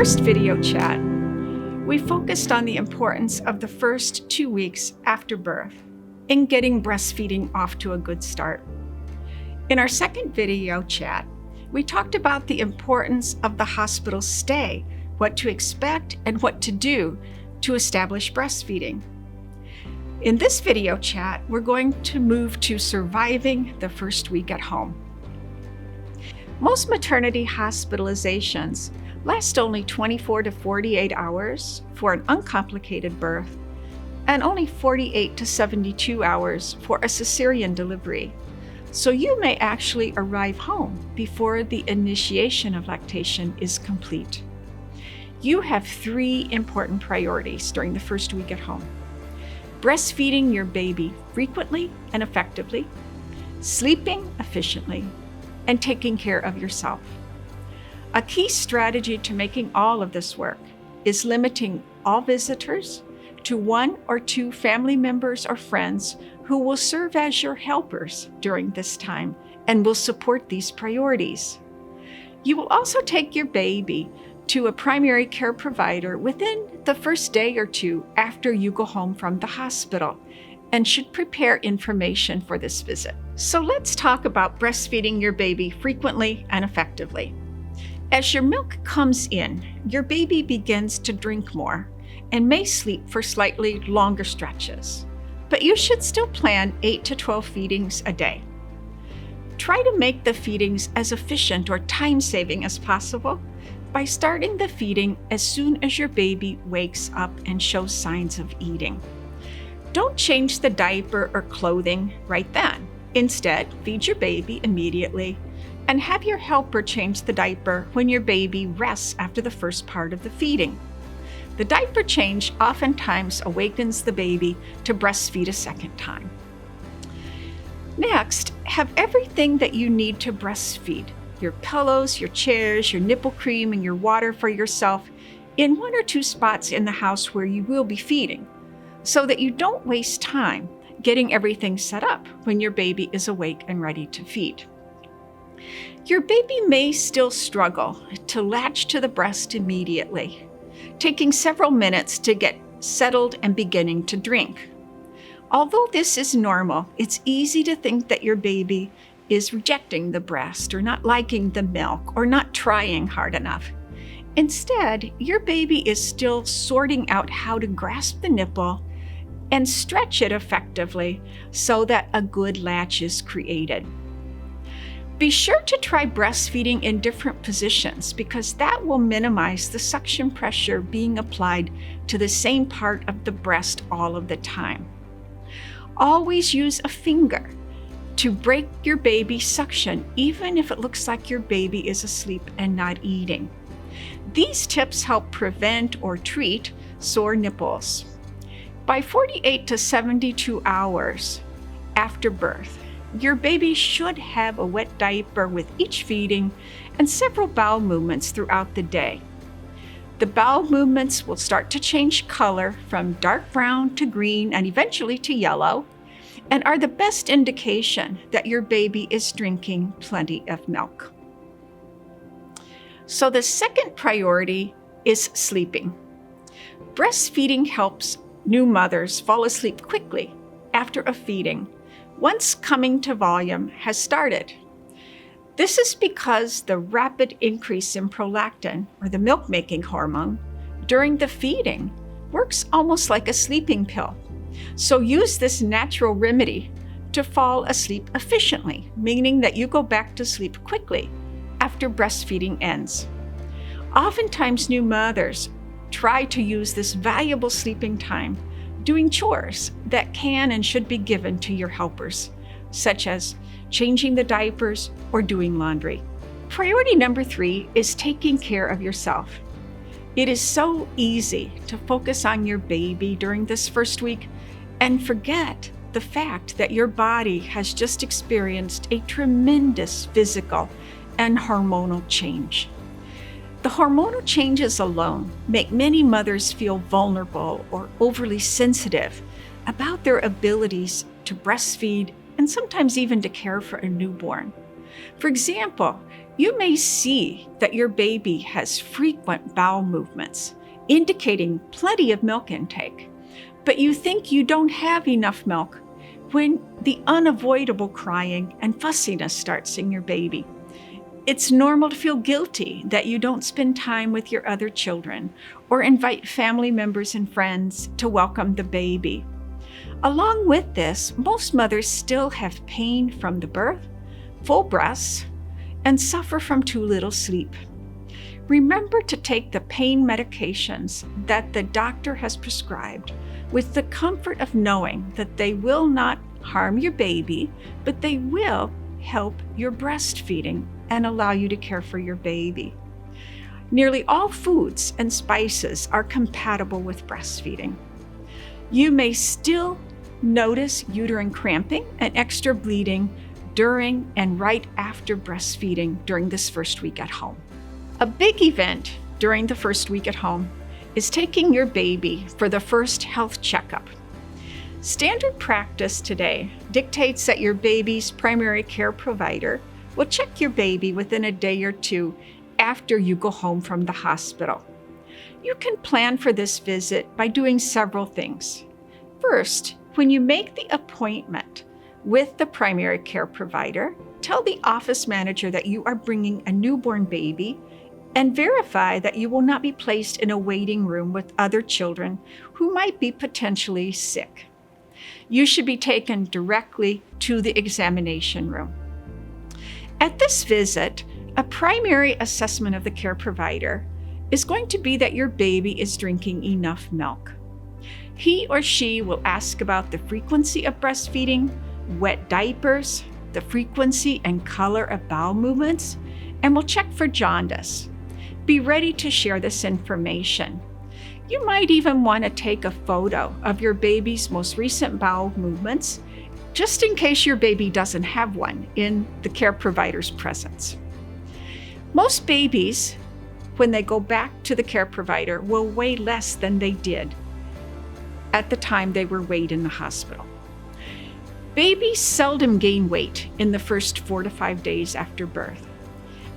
first video chat, we focused on the importance of the first 2 weeks after birth in getting breastfeeding off to a good start. In our second video chat, we talked about the importance of the hospital stay, what to expect and what to do to establish breastfeeding. In this video chat, we're going to move to surviving the first week at home. Most maternity hospitalizations last only 24 to 48 hours for an uncomplicated birth and only 48 to 72 hours for a cesarean delivery. So you may actually arrive home before the initiation of lactation is complete. You have 3 important priorities during the first week at home: breastfeeding your baby frequently and effectively, sleeping efficiently, and taking care of yourself. A key strategy to making all of this work is limiting all visitors to 1 or 2 family members or friends who will serve as your helpers during this time and will support these priorities. You will also take your baby to a primary care provider within the first day or 2 after you go home from the hospital and should prepare information for this visit. So let's talk about breastfeeding your baby frequently and effectively. As your milk comes in, your baby begins to drink more and may sleep for slightly longer stretches, but you should still plan 8 to 12 feedings a day. Try to make the feedings as efficient or time-saving as possible by starting the feeding as soon as your baby wakes up and shows signs of eating. Don't change the diaper or clothing right then. Instead, feed your baby immediately and have your helper change the diaper when your baby rests after the first part of the feeding. The diaper change oftentimes awakens the baby to breastfeed a second time. Next, have everything that you need to breastfeed: your pillows, your chairs, your nipple cream, and your water for yourself in 1 or 2 spots in the house where you will be feeding, so that you don't waste time getting everything set up when your baby is awake and ready to feed. Your baby may still struggle to latch to the breast immediately, taking several minutes to get settled and beginning to drink. Although this is normal, it's easy to think that your baby is rejecting the breast or not liking the milk or not trying hard enough. Instead, your baby is still sorting out how to grasp the nipple and stretch it effectively so that a good latch is created. Be sure to try breastfeeding in different positions because that will minimize the suction pressure being applied to the same part of the breast all of the time. Always use a finger to break your baby's suction, even if it looks like your baby is asleep and not eating. These tips help prevent or treat sore nipples. By 48 to 72 hours after birth, your baby should have a wet diaper with each feeding and several bowel movements throughout the day. The bowel movements will start to change color from dark brown to green and eventually to yellow, and are the best indication that your baby is drinking plenty of milk. So the second priority is sleeping. Breastfeeding helps new mothers fall asleep quickly after a feeding once coming to volume has started. This is because the rapid increase in prolactin, or the milk-making hormone, during the feeding works almost like a sleeping pill. So use this natural remedy to fall asleep efficiently, meaning that you go back to sleep quickly after breastfeeding ends. Oftentimes, new mothers try to use this valuable sleeping time doing chores that can and should be given to your helpers, such as changing the diapers or doing laundry. Priority number 3 is taking care of yourself. It is so easy to focus on your baby during this first week and forget the fact that your body has just experienced a tremendous physical and hormonal change. The hormonal changes alone make many mothers feel vulnerable or overly sensitive about their abilities to breastfeed and sometimes even to care for a newborn. For example, You may see that your baby has frequent bowel movements, indicating plenty of milk intake, but you think you don't have enough milk when the unavoidable crying and fussiness starts in your baby. It's normal to feel guilty that you don't spend time with your other children or invite family members and friends to welcome the baby. Along with this, most mothers still have pain from the birth, full breasts, and suffer from too little sleep. Remember to take the pain medications that the doctor has prescribed with the comfort of knowing that they will not harm your baby, but they will help your breastfeeding and allow you to care for your baby. Nearly all foods and spices are compatible with breastfeeding. You may still notice uterine cramping and extra bleeding during and right after breastfeeding during this first week at home. A big event during the first week at home is taking your baby for the first health checkup. Standard practice today dictates that your baby's primary care provider will check your baby within a day or two after you go home from the hospital. You can plan for this visit by doing several things. First, when you make the appointment with the primary care provider, tell the office manager that you are bringing a newborn baby and verify that you will not be placed in a waiting room with other children who might be potentially sick. You should be taken directly to the examination room. At this visit, a primary assessment of the care provider is going to be that your baby is drinking enough milk. He or she will ask about the frequency of breastfeeding, wet diapers, the frequency and color of bowel movements, and will check for jaundice. Be ready to share this information. You might even want to take a photo of your baby's most recent bowel movements, just in case your baby doesn't have one in the care provider's presence. Most babies, when they go back to the care provider, will weigh less than they did at the time they were weighed in the hospital. Babies seldom gain weight in the first 4 to 5 days after birth.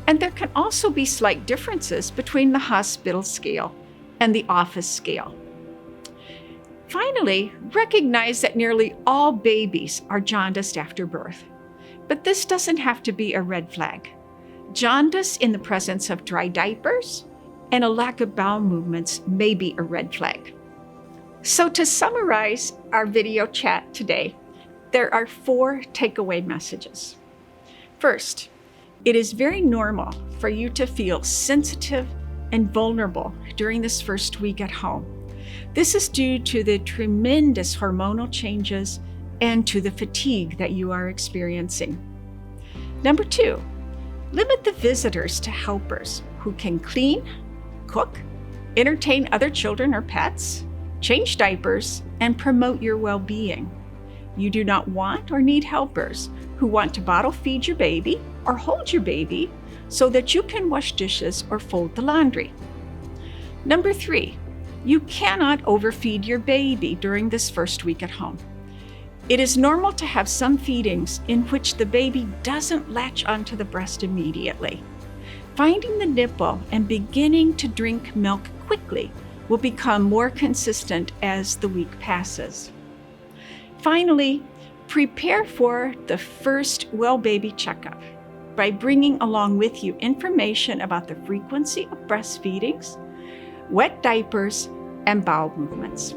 And there can also be slight differences between the hospital scale and the office scale. Finally, recognize that nearly all babies are jaundiced after birth, but this doesn't have to be a red flag. Jaundice in the presence of dry diapers and a lack of bowel movements may be a red flag. So to summarize our video chat today, there are 4 takeaway messages. First, it is very normal for you to feel sensitive and vulnerable during this first week at home. This is due to the tremendous hormonal changes and to the fatigue that you are experiencing. Number 2, limit the visitors to helpers who can clean, cook, entertain other children or pets, change diapers, and promote your well-being. You do not want or need helpers who want to bottle feed your baby or hold your baby so that you can wash dishes or fold the laundry. Number 3, you cannot overfeed your baby during this first week at home. It is normal to have some feedings in which the baby doesn't latch onto the breast immediately. Finding the nipple and beginning to drink milk quickly will become more consistent as the week passes. Finally, prepare for the first well baby checkup by bringing along with you information about the frequency of breastfeedings, wet diapers, and bowel movements.